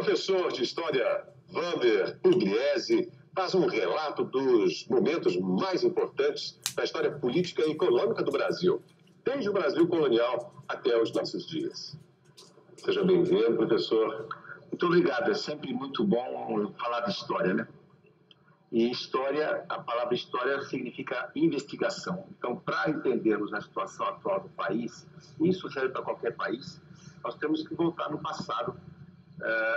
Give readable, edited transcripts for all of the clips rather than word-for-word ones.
professor de História, Wander Pugliese, faz um relato dos momentos mais importantes da história política e econômica do Brasil, desde o Brasil colonial até os nossos dias. Seja bem-vindo, professor. Muito obrigado. É sempre muito bom falar de história, né? E história, a palavra história significa investigação. Então, para entendermos a situação atual do país, e isso serve para qualquer país, nós temos que voltar no passado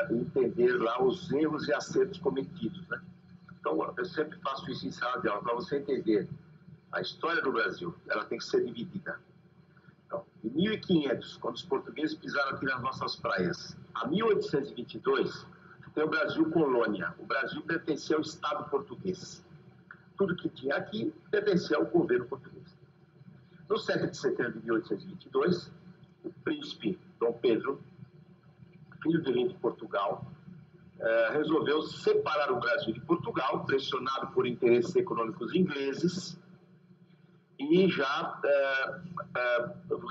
e entender lá os erros e acertos cometidos, né? Então, eu sempre faço isso em sala de aula. Para você entender a história do Brasil, ela tem que ser dividida. Então, de 1500, quando os portugueses pisaram aqui nas nossas praias, a 1822, tem o Brasil colônia. O Brasil pertencia ao Estado português. Tudo que tinha aqui pertencia ao governo português. No 7 de setembro de 1822, o príncipe Dom Pedro, filho do rei de Portugal, resolveu separar o Brasil de Portugal, pressionado por interesses econômicos ingleses, e já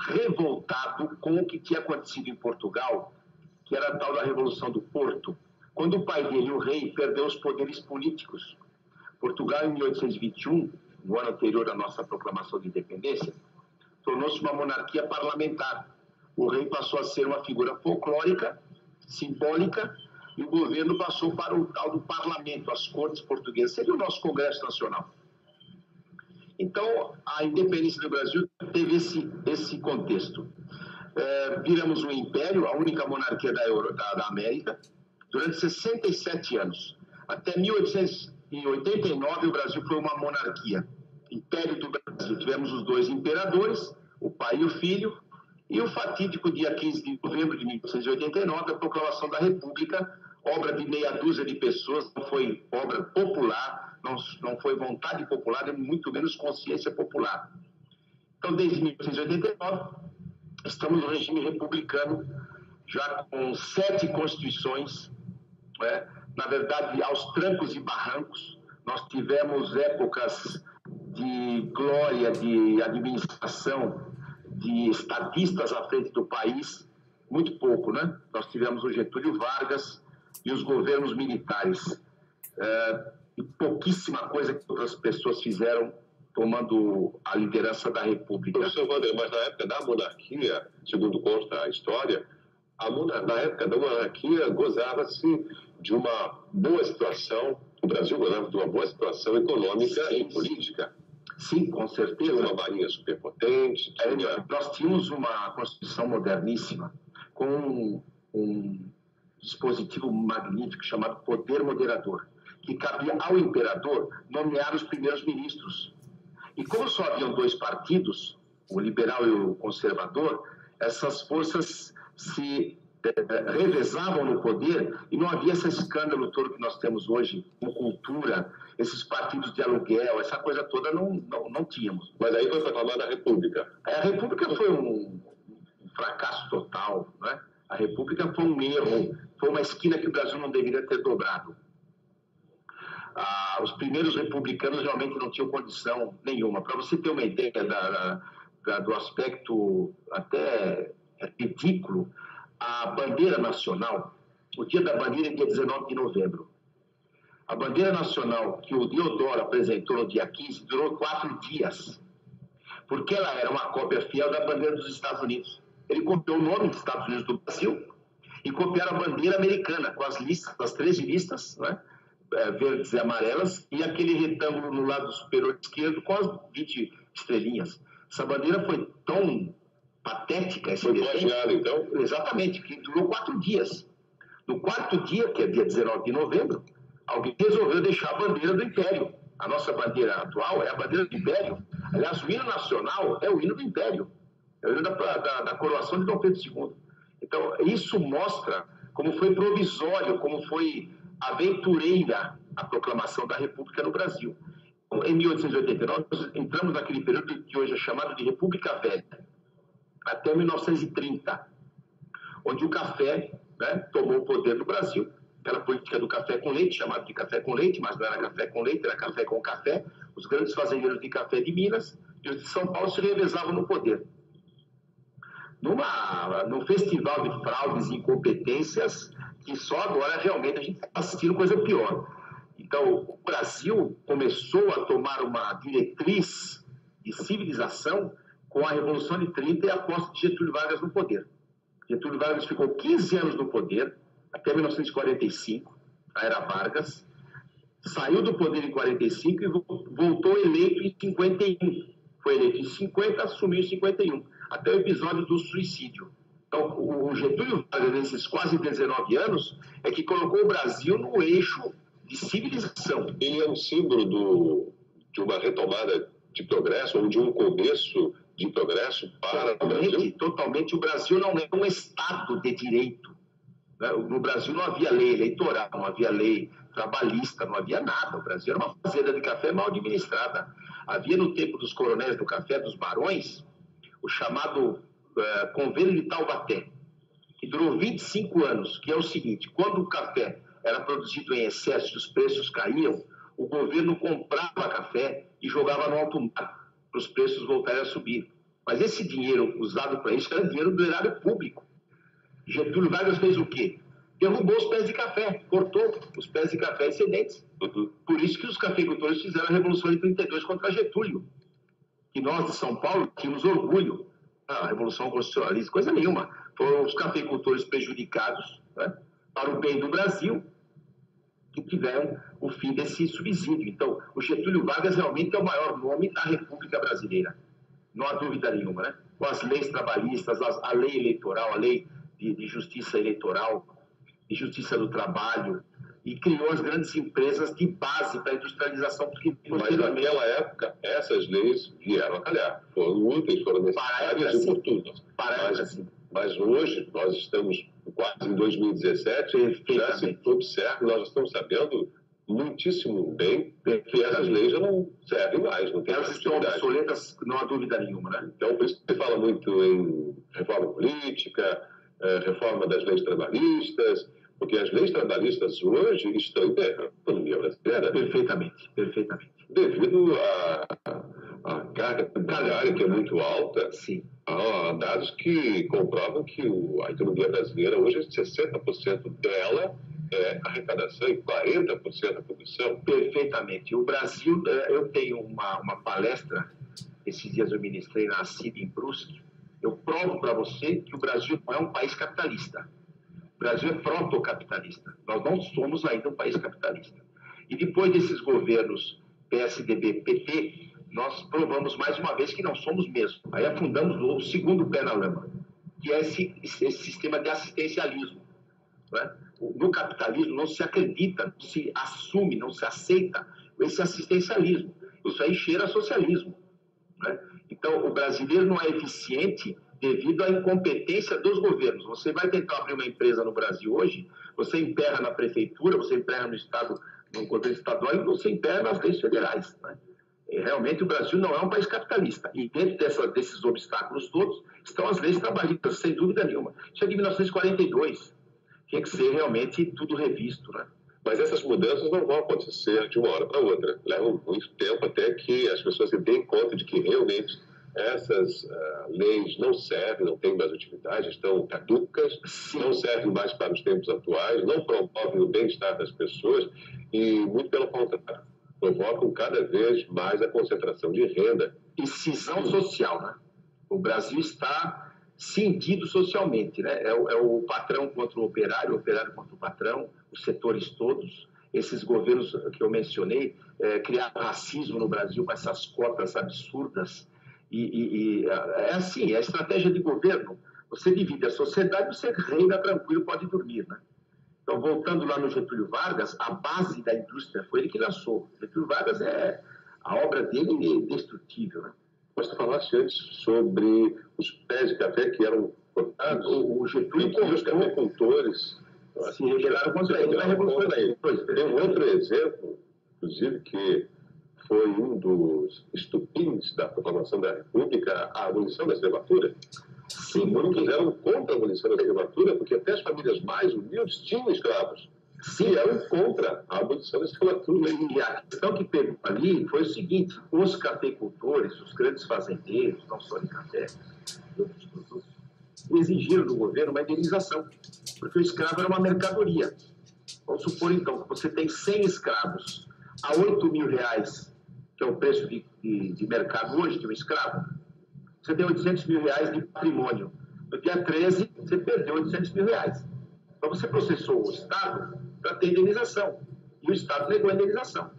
revoltado com o que tinha acontecido em Portugal, que era a tal da Revolução do Porto, quando o pai dele, o rei, perdeu os poderes políticos. Portugal, em 1821, no ano anterior à nossa proclamação de independência, tornou-se uma monarquia parlamentar. O rei passou a ser uma figura folclórica, simbólica, e o governo passou para o tal do parlamento, as cortes portuguesas. Seria o nosso Congresso Nacional. Então, a independência do Brasil teve esse contexto. Viramos um império, a única monarquia da América, durante 67 anos. Até 1889, o Brasil foi uma monarquia. Império do Brasil. Tivemos os dois imperadores, o pai e o filho, e o fatídico dia 15 de novembro de 1889, a proclamação da República, obra de meia dúzia de pessoas, não foi obra popular, não foi vontade popular, e muito menos consciência popular. Então, desde 1889, estamos no regime republicano, já com 7 constituições, né? Na verdade, aos trancos e barrancos. Nós tivemos épocas de glória, de administração, de estadistas à frente do país, muito pouco, né? Nós tivemos o Getúlio Vargas e os governos militares. E pouquíssima coisa que outras pessoas fizeram tomando a liderança da República. Professor Wander, mas na época da monarquia, segundo consta a história, na época da monarquia gozava-se de uma boa situação, o Brasil gozava de uma boa situação econômica e política. Sim, com certeza. Uma marinha superpotente. Nós tínhamos uma Constituição moderníssima, com um dispositivo magnífico chamado Poder Moderador, que cabia ao imperador nomear os primeiros ministros. E como só haviam 2 partidos, o liberal e o conservador, essas forças se revezavam no poder e não havia esse escândalo todo que nós temos hoje, com cultura, esses partidos de aluguel, essa coisa toda não tínhamos. Mas aí foi proclamada a República. A República foi um fracasso total, né? A República foi um erro, foi uma esquina que o Brasil não deveria ter dobrado. Os primeiros republicanos realmente não tinham condição nenhuma. Para você ter uma ideia do aspecto até ridículo, a bandeira nacional, o dia da bandeira é dia 19 de novembro. A bandeira nacional que o Deodoro apresentou no dia 15 durou 4 dias, porque ela era uma cópia fiel da bandeira dos Estados Unidos. Ele copiou o nome dos Estados Unidos do Brasil e copiaram a bandeira americana, com as listas, as 13 listas, né? Verdes e amarelas, e aquele retângulo no lado superior esquerdo com as 20 estrelinhas. Essa bandeira foi tão patética. Foi plagiada, então? Exatamente, que durou 4 dias. No 4º dia, que é dia 19 de novembro, alguém resolveu deixar a bandeira do Império. A nossa bandeira atual é a bandeira do Império. Aliás, o hino nacional é o hino do Império. É o hino da coroação de Dom Pedro II. Então, isso mostra como foi provisório, como foi aventureira a proclamação da República no Brasil. Em 1889, nós entramos naquele período que hoje é chamado de República Velha, até 1930, onde o café, né, tomou o poder no Brasil. Aquela política do café com leite, chamado de café com leite, mas não era café com leite, era café com café. Os grandes fazendeiros de café de Minas e os de São Paulo se revezavam no poder. Num festival de fraudes e incompetências que só agora realmente a gente está assistindo coisa pior. Então, o Brasil começou a tomar uma diretriz de civilização com a Revolução de 30 e a posse de Getúlio Vargas no poder. Getúlio Vargas ficou 15 anos no poder, até 1945, a era Vargas, saiu do poder em 45 e voltou eleito em 51. Foi eleito em 50, assumiu em 51, até o episódio do suicídio. Então, o Getúlio Vargas, nesses quase 19 anos, é que colocou o Brasil no eixo de civilização. Ele é um símbolo de uma retomada de progresso, ou de um começo de progresso para o Brasil? Totalmente. O Brasil não é um Estado de direito. No Brasil não havia lei eleitoral, não havia lei trabalhista, não havia nada. O Brasil era uma fazenda de café mal administrada. Havia no tempo dos coronéis do café, dos barões, o chamado Convênio de Taubaté, que durou 25 anos, que é o seguinte: quando o café era produzido em excesso e os preços caíam, o governo comprava café e jogava no alto mar para os preços voltarem a subir. Mas esse dinheiro usado para isso era dinheiro do erário público. Getúlio Vargas fez o quê? Derrubou os pés de café, cortou os pés de café excedentes. Por isso que os cafeicultores fizeram a Revolução de 32 contra Getúlio. E nós de São Paulo tínhamos orgulho. A Revolução Constitucionalista, coisa nenhuma. Foram os cafeicultores prejudicados, né, para o bem do Brasil, que tiveram o fim desse subsídio. Então, o Getúlio Vargas realmente é o maior nome da República Brasileira. Não há dúvida nenhuma, né? Com as leis trabalhistas, a lei eleitoral, a lei de justiça eleitoral, de justiça do trabalho, e criou as grandes empresas de base para a industrialização. Porque, mas naquela época, essas leis vieram a calhar. Foram úteis, foram necessárias e oportunas. Mas hoje, nós estamos quase em 2017, já se observa, nós estamos sabendo muitíssimo bem que essas leis já não servem mais. Não tem, elas estão obsoletas, não há dúvida nenhuma, né? Então, por isso que se fala muito em reforma política, reforma das leis trabalhistas, porque as leis trabalhistas hoje estão enterrando a economia brasileira. Perfeitamente. Devido à carga tributária, que é muito alta. Sim. Há dados que comprovam que a economia brasileira hoje, 60% dela é arrecadação e 40% a produção. Perfeitamente. O Brasil, eu tenho uma palestra, esses dias eu ministrei na CIB em Brusque, eu provo para você que o Brasil não é um país capitalista. O Brasil é protocapitalista. Nós não somos ainda um país capitalista. E depois desses governos PSDB, PT, nós provamos mais uma vez que não somos mesmo. Aí afundamos o segundo pé na lama, que é esse sistema de assistencialismo. Né? No capitalismo não se acredita, não se assume, não se aceita esse assistencialismo. Isso aí cheira a socialismo. Né? Então, o brasileiro não é eficiente devido à incompetência dos governos. Você vai tentar abrir uma empresa no Brasil hoje, você emperra na prefeitura, você emperra no Estado, no governo estadual, e você emperra nas leis federais. Né? Realmente, o Brasil não é um país capitalista. E dentro desses obstáculos todos estão as leis trabalhistas, sem dúvida nenhuma. Isso é de 1942. Tinha que ser realmente tudo revisto, né? Mas essas mudanças não vão acontecer de uma hora para outra. Levam muito tempo até que as pessoas se deem conta de que realmente essas leis não servem, não têm mais utilidade, estão caducas, não servem mais para os tempos atuais, não promovem o bem-estar das pessoas e, muito pelo contrário, provocam cada vez mais a concentração de renda. E cisão social, né? O Brasil está cindido socialmente, né? É o patrão contra o operário contra o patrão, os setores todos. Esses governos que eu mencionei criaram racismo no Brasil com essas cotas absurdas. É assim, é a estratégia de governo. Você divide a sociedade, você reina tranquilo, pode dormir, né? Então, voltando lá no Getúlio Vargas, a base da indústria foi ele que lançou. Getúlio Vargas, a obra dele é indestrutível, né? Mas tu falaste antes sobre os pés de café que eram cortados. O Getúlio e os cafeicultores se rebelaram contra ele na Revolução da Indústria. Tem um outro exemplo, inclusive, que foi um dos estupins da proclamação da República, a abolição da escravatura. Sim, muitos eram contra a abolição da escravatura, porque até as famílias mais humildes tinham escravos. Sim, eram contra a abolição da escravatura. E a questão que pegou ali foi o seguinte: os cafeicultores, os grandes fazendeiros, não só de café, de outros produtos, exigiram do governo uma indenização, porque o escravo era uma mercadoria. Vamos supor, então, que você tem 100 escravos a R$8.000, que é o preço de mercado hoje de um escravo, você tem R$800.000 de patrimônio. No dia 13, você perdeu R$800.000. Então, você processou o Estado para ter indenização. E o Estado negou a indenização.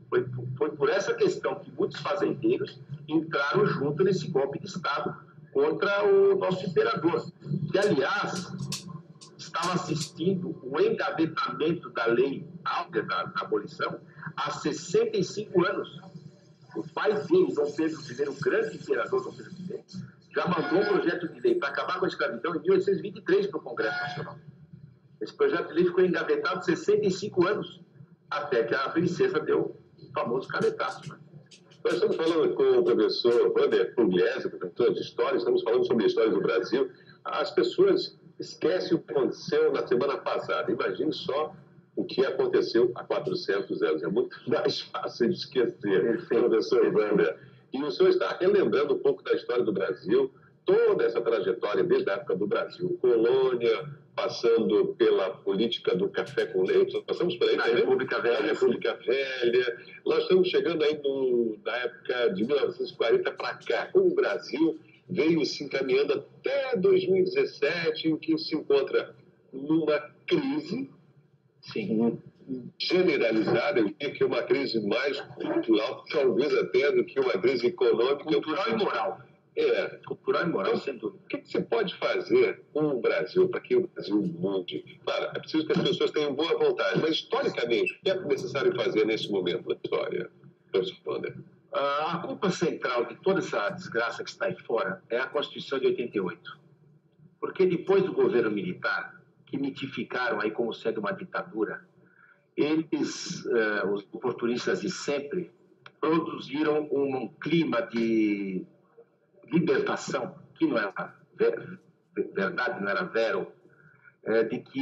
Foi por essa questão que muitos fazendeiros entraram junto nesse golpe de Estado contra o nosso imperador, que, aliás, estava assistindo o engavetamento da lei áurea da abolição há 65 anos. O pai dele, Dom Pedro I, o grande imperador Dom Pedro I, já mandou um projeto de lei para acabar com a escravidão em 1823 para o Congresso Nacional. Esse projeto de lei ficou engavetado 65 anos, até que a princesa deu o famoso canetaço. Né? Nós estamos falando com o professor Wander Pugliese, professor de História, estamos falando sobre a história do Brasil. As pessoas esquecem o que aconteceu na semana passada. Imagine só o que aconteceu há 400 anos. É muito mais fácil de esquecer, professor Wander. E o senhor está relembrando um pouco da história do Brasil, toda essa trajetória desde a época do Brasil, colônia, passando pela política do café com leite, nós passamos por aí, a República Velha. A República Velha. Nós estamos chegando aí na época de 1940 para cá, como o Brasil veio se encaminhando até 2017, em que se encontra numa crise, sim, generalizada, eu diria que é uma crise mais cultural, talvez até do que uma crise econômica. Cultural e moral. Cultural e moral, sem dúvida. O que você pode fazer com o Brasil para que o Brasil mude? Claro, é preciso que as pessoas tenham boa vontade, mas historicamente, o que é necessário fazer nesse momento da história? A culpa central de toda essa desgraça que está aí fora é a Constituição de 88. Porque depois do governo militar, que mitificaram aí como sendo uma ditadura, eles, os oportunistas de sempre, produziram um clima de libertação, que não era verdade, não era vero, de que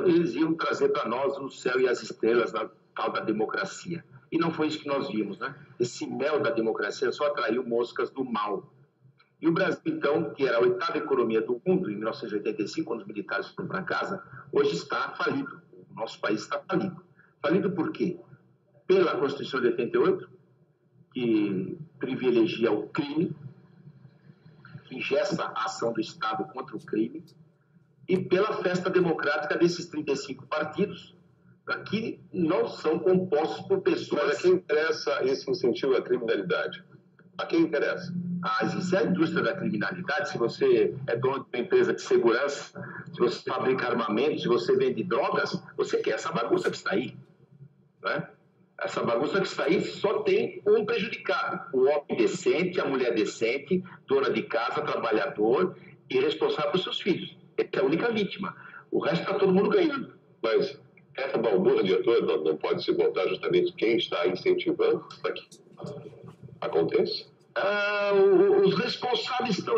eles iam trazer para nós o céu e as estrelas da tal da democracia. E não foi isso que nós vimos, né? Esse mel da democracia só atraiu moscas do mal. E o Brasil, então, que era a 8ª economia do mundo, em 1985, quando os militares foram para casa, hoje está falido. O nosso país está falido. Falido por quê? Pela Constituição de 88, que privilegia o crime, que ingesta a ação do Estado contra o crime, e pela festa democrática desses 35 partidos, que não são compostos por pessoas... Mas a quem interessa esse incentivo à criminalidade? A quem interessa? Isso é a indústria da criminalidade. Se você é dono de uma empresa de segurança, se você fabrica armamentos, se você vende drogas, você quer essa bagunça que está aí. Né? Essa bagunça que está aí só tem um prejudicado. O homem decente, a mulher decente, dona de casa, trabalhador e responsável por seus filhos. Essa é a única vítima. O resto está todo mundo ganhando. Mas essa balbúrdia toda não pode se voltar justamente quem está incentivando para que aconteça? Os responsáveis estão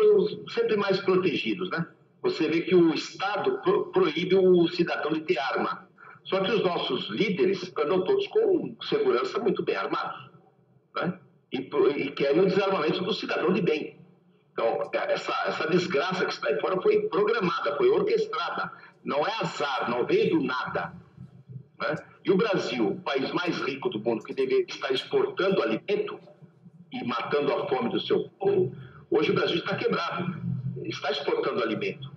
sempre mais protegidos, né? Você vê que o Estado proíbe o cidadão de ter arma. Só que os nossos líderes andam todos com segurança muito bem armados, né? E querem o desarmamento do cidadão de bem. Então, essa desgraça que está aí fora foi programada, foi orquestrada. Não é azar, não veio do nada. Né? E o Brasil, o país mais rico do mundo, que deveria estar exportando alimento e matando a fome do seu povo, hoje o Brasil está quebrado. Está exportando alimento,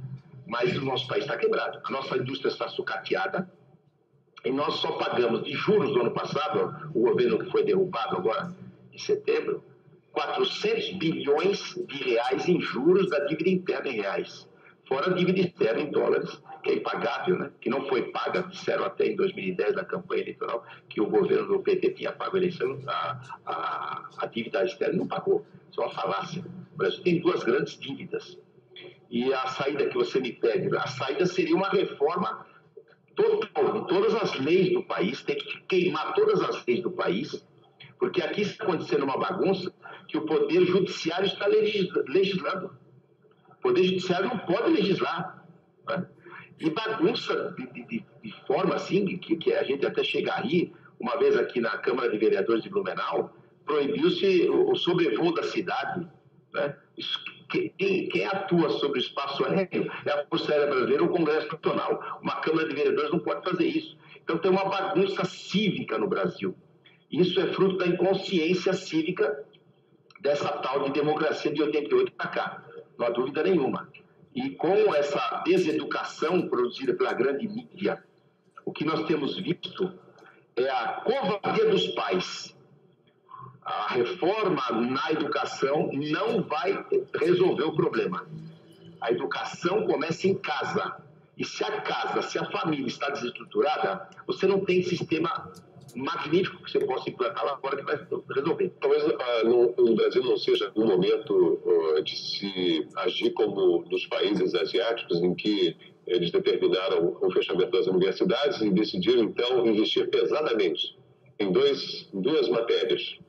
mas o nosso país está quebrado. A nossa indústria está sucateada e nós só pagamos de juros do ano passado, o governo que foi derrubado agora em setembro, 400 bilhões de reais em juros da dívida interna em reais. Fora a dívida externa em dólares, que é impagável, né? Que não foi paga, disseram até em 2010, na campanha eleitoral, que o governo do PT tinha pago a eleição, a dívida externa não pagou. Isso é uma falácia. O Brasil tem 2 grandes dívidas. E a saída que você me pede, a saída seria uma reforma total de todas as leis do país, tem que queimar todas as leis do país, porque aqui está acontecendo uma bagunça que o Poder Judiciário está legislando. O Poder Judiciário não pode legislar. Né? E bagunça de forma assim, que a gente até chega a rir. Uma vez aqui na Câmara de Vereadores de Blumenau, proibiu-se o sobrevoo da cidade. Né? Quem atua sobre o espaço aéreo é a Força Aérea Brasileira ou o Congresso Nacional. Uma Câmara de Vereadores não pode fazer isso. Então tem uma bagunça cívica no Brasil. Isso é fruto da inconsciência cívica dessa tal de democracia de 88 para cá. Não há dúvida nenhuma. E com essa deseducação produzida pela grande mídia, o que nós temos visto é a covardia dos pais. A reforma na educação não vai resolver o problema. A educação começa em casa. E se a família está desestruturada, você não tem sistema magnífico que você possa implantar lá fora que vai resolver. Talvez no Brasil não seja um momento de se agir como nos países asiáticos, em que eles determinaram o fechamento das universidades e decidiram, então, investir pesadamente em duas matérias,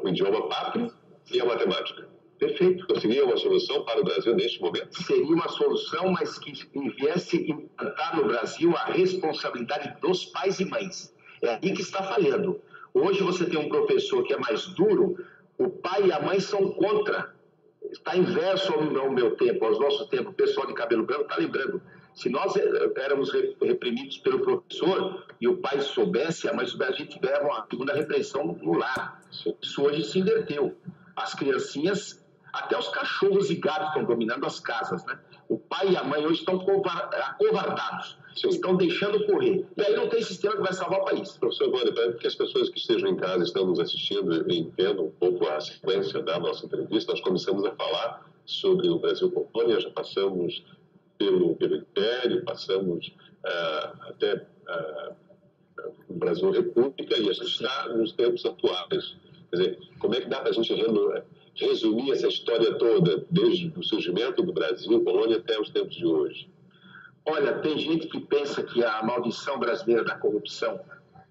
o idioma pátrio e a matemática. Perfeito. Então, seria uma solução para o Brasil neste momento? Seria uma solução, mas que viesse implantar no Brasil a responsabilidade dos pais e mães. É aí que está falhando. Hoje você tem um professor que é mais duro, o pai e a mãe são contra. Está inverso ao meu tempo, aos nossos tempos. O pessoal de cabelo branco está lembrando. Se nós éramos reprimidos pelo professor e o pai soubesse, a mãe soubesse, a gente tiver uma segunda repressão no lar. Isso hoje se inverteu. As criancinhas, até os cachorros e gatos estão dominando as casas, né? O pai e a mãe hoje estão acovardados. Estão deixando correr. E aí não tem sistema que vai salvar o país. Professor Wander, para que as pessoas que estejam em casa estão nos assistindo e entendam um pouco a sequência da nossa entrevista, nós começamos a falar sobre o Brasil colônia, já passamos pelo Império, passamos até o Brasil República e a gente está nos tempos atuais. Quer dizer, como é que dá para a gente resumir essa história toda, desde o surgimento do Brasil colônia até os tempos de hoje? Olha, tem gente que pensa que a maldição brasileira da corrupção,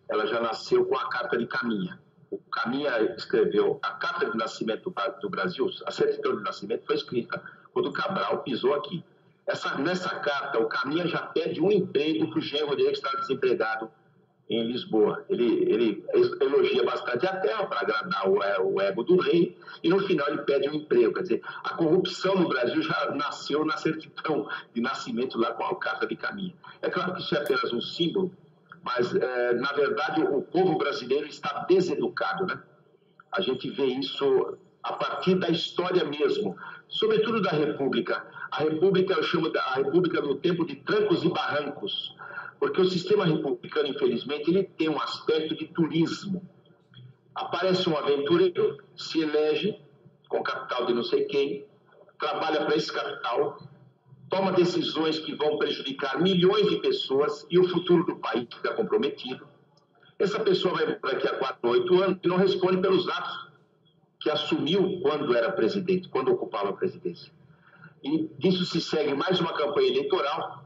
ela já nasceu com a Carta de Caminha. O Caminha escreveu a Carta de Nascimento do Brasil, a certidão de nascimento foi escrita quando o Cabral pisou aqui. Nessa carta, o Caminha já pede um emprego para o genro dele que está desempregado em Lisboa. Ele elogia bastante a terra para agradar o ego do rei e no final ele pede um emprego. Quer dizer, a corrupção no Brasil já nasceu na certidão de nascimento lá com a Carta de Caminha. É claro que isso é apenas um símbolo, mas na verdade o povo brasileiro está deseducado, né? A gente vê isso a partir da história mesmo, sobretudo da República. A República, eu chamo a República do tempo de trancos e barrancos, porque o sistema republicano, infelizmente, ele tem um aspecto de turismo. Aparece um aventureiro, se elege com capital de não sei quem, trabalha para esse capital, toma decisões que vão prejudicar milhões de pessoas e o futuro do país fica comprometido. Essa pessoa vai para daqui a 4 ou 8 anos e não responde pelos atos que assumiu quando era presidente, quando ocupava a presidência. E disso se segue mais uma campanha eleitoral.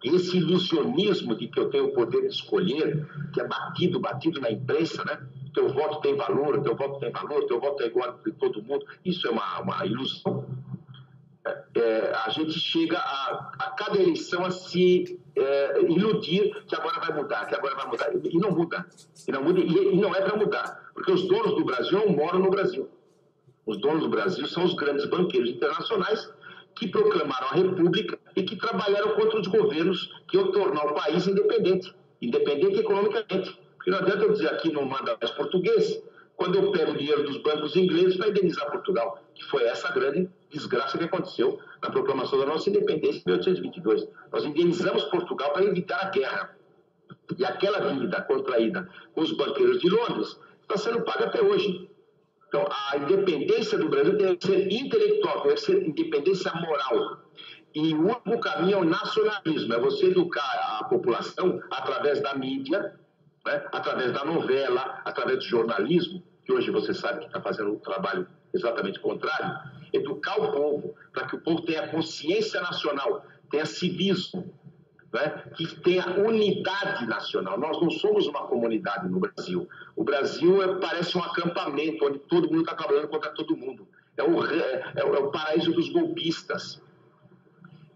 Esse ilusionismo de que eu tenho o poder de escolher, que é batido na imprensa, né? Teu voto tem valor, teu voto tem valor, teu voto é igual para todo mundo. Isso é uma ilusão. A gente chega a cada eleição a se iludir que agora vai mudar, que agora vai mudar. E não muda. E não é para mudar. Porque os donos do Brasil não moram no Brasil. Os donos do Brasil são os grandes banqueiros internacionais que proclamaram a República e que trabalharam contra os governos que iam tornar o país independente economicamente. Porque não adianta eu dizer aqui não manda mais português, quando eu pego o dinheiro dos bancos ingleses para indenizar Portugal, que foi essa grande desgraça que aconteceu na proclamação da nossa independência em 1822. Nós indenizamos Portugal para evitar a guerra. E aquela dívida contraída com os banqueiros de Londres está sendo paga até hoje. Então, a independência do Brasil deve ser intelectual, deve ser independência moral. E o único caminho é o nacionalismo, é você educar a população através da mídia, né? Através da novela, através do jornalismo, que hoje você sabe que está fazendo um trabalho exatamente contrário, educar o povo, para que o povo tenha consciência nacional, tenha civismo, né? Que tenha unidade nacional. Nós não somos uma comunidade no Brasil. O Brasil parece um acampamento onde todo mundo está trabalhando contra todo mundo. É o paraíso dos golpistas.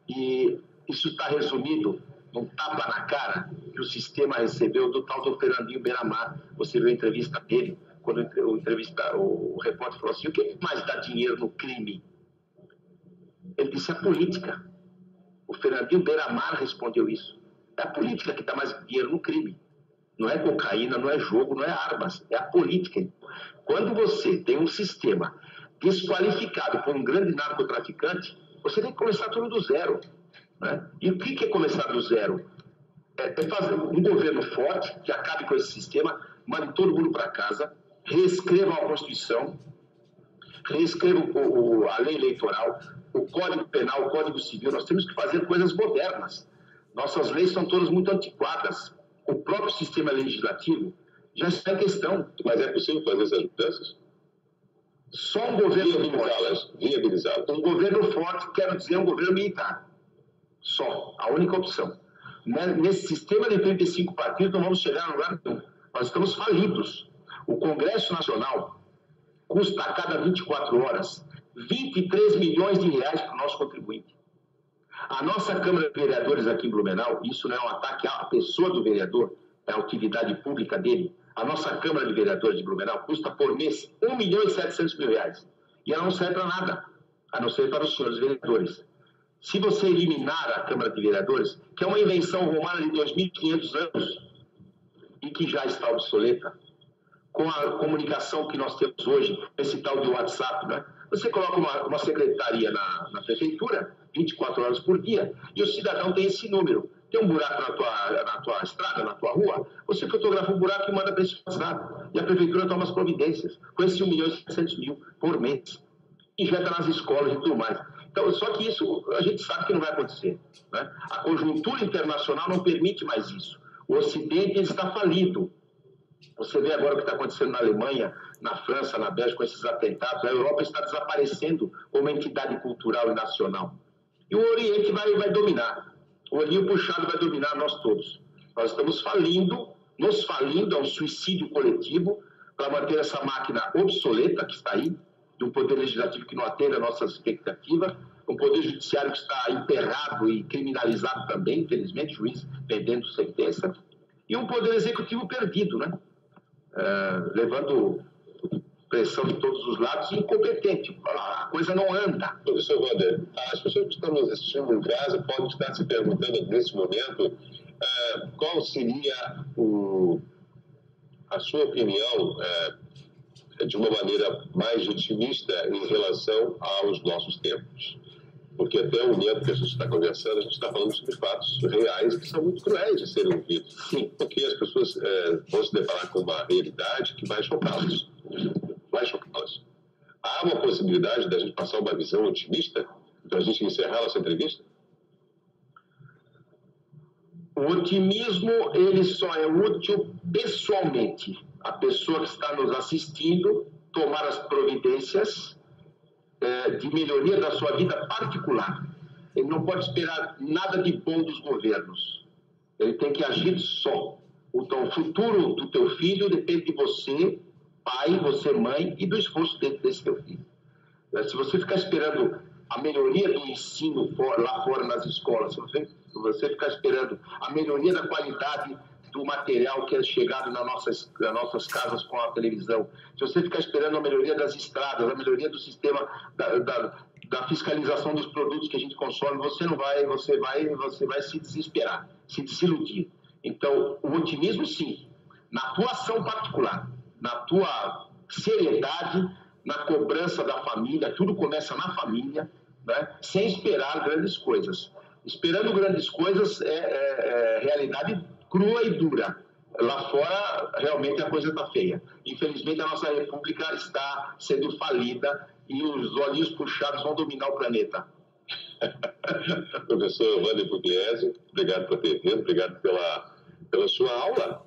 E isso está resumido num tapa na cara que o sistema recebeu do tal do Fernandinho Beiramar. Você viu a entrevista dele, quando o repórter falou assim: o que mais dá dinheiro no crime? Ele disse a política. O Fernandinho Beiramar respondeu isso. É a política que dá mais dinheiro no crime. Não é cocaína, não é jogo, não é armas. É a política. Quando você tem um sistema desqualificado por um grande narcotraficante, você tem que começar tudo do zero. Né? E o que é começar do zero? É fazer um governo forte que acabe com esse sistema, mande todo mundo para casa, reescreva a Constituição, reescreva a lei eleitoral, o Código Penal, o Código Civil. Nós temos que fazer coisas modernas. Nossas leis são todas muito antiquadas. O próprio sistema legislativo já está em questão. Mas é possível fazer essas mudanças? Só um governo forte. Viabilizá-las. Um governo forte, quero dizer, um governo militar. Só. A única opção. Nesse sistema de 35 partidos, não vamos chegar a lugar nenhum. Nós estamos falidos. O Congresso Nacional custa a cada 24 horas 23 milhões de reais para o nosso contribuinte. A nossa Câmara de Vereadores aqui em Blumenau, isso não é um ataque à pessoa do vereador, é a utilidade pública dele. A nossa Câmara de Vereadores de Blumenau custa por mês 1 milhão e 700 mil reais. E ela não serve para nada, a não ser para os senhores vereadores. Se você eliminar a Câmara de Vereadores, que é uma invenção romana de 2.500 anos e que já está obsoleta, com a comunicação que nós temos hoje, esse tal de WhatsApp, né? Você coloca uma secretaria na prefeitura, 24 horas por dia, e o cidadão tem esse número. Tem um buraco na tua estrada, na tua rua, você fotografa o buraco e manda para esse WhatsApp. E a prefeitura toma as providências, com esse 1 milhão e 700 mil por mês. Injeta nas escolas e tudo mais. Então, só que isso a gente sabe que não vai acontecer. Né? A conjuntura internacional não permite mais isso. O Ocidente está falido. Você vê agora o que está acontecendo na Alemanha, na França, na Bélgica, com esses atentados. A Europa está desaparecendo como entidade cultural e nacional. E o Oriente vai dominar. O olhinho puxado vai dominar nós todos. Nós estamos falindo, nos falindo, é um suicídio coletivo para manter essa máquina obsoleta que está aí, de um poder legislativo que não atende a nossas expectativas, um poder judiciário que está emperrado e criminalizado também, infelizmente, juiz pendendo sentença, e um poder executivo perdido, né? Levando pressão de todos os lados e incompetente. A coisa não anda. Professor Wander, as pessoas que estão nos assistindo em casa podem estar se perguntando nesse momento qual seria a sua opinião de uma maneira mais otimista em relação aos nossos tempos. Porque até o momento que a gente está conversando, a gente está falando sobre fatos reais que são muito cruéis de serem ouvidos. Sim, porque as pessoas vão se deparar com uma realidade que vai chocá-las. Vai chocá-las. Há uma possibilidade da gente passar uma visão otimista para a gente encerrar nossa entrevista? O otimismo, ele só é útil pessoalmente. A pessoa que está nos assistindo tomar as providências de melhoria da sua vida particular. Ele não pode esperar nada de bom dos governos. Ele tem que agir só. Então, o futuro do teu filho depende de você, pai, você mãe, e do esforço desse teu filho. Se você ficar esperando a melhoria do ensino lá fora nas escolas, se você ficar esperando a melhoria da qualidade do material que é chegado nas nossas casas com a televisão, se você ficar esperando a melhoria das estradas, a melhoria do sistema da fiscalização dos produtos que a gente consome, você vai se desesperar, se desiludir. Então, o otimismo, sim, na tua ação particular, na tua seriedade, na cobrança da família, tudo começa na família, né? Sem esperar grandes coisas. Esperando grandes coisas é realidade crua e dura. Lá fora, realmente, a coisa está feia. Infelizmente, a nossa república está sendo falida e os olhinhos puxados vão dominar o planeta. Professor Wander Pugliese, obrigado por ter vindo, obrigado pela sua aula.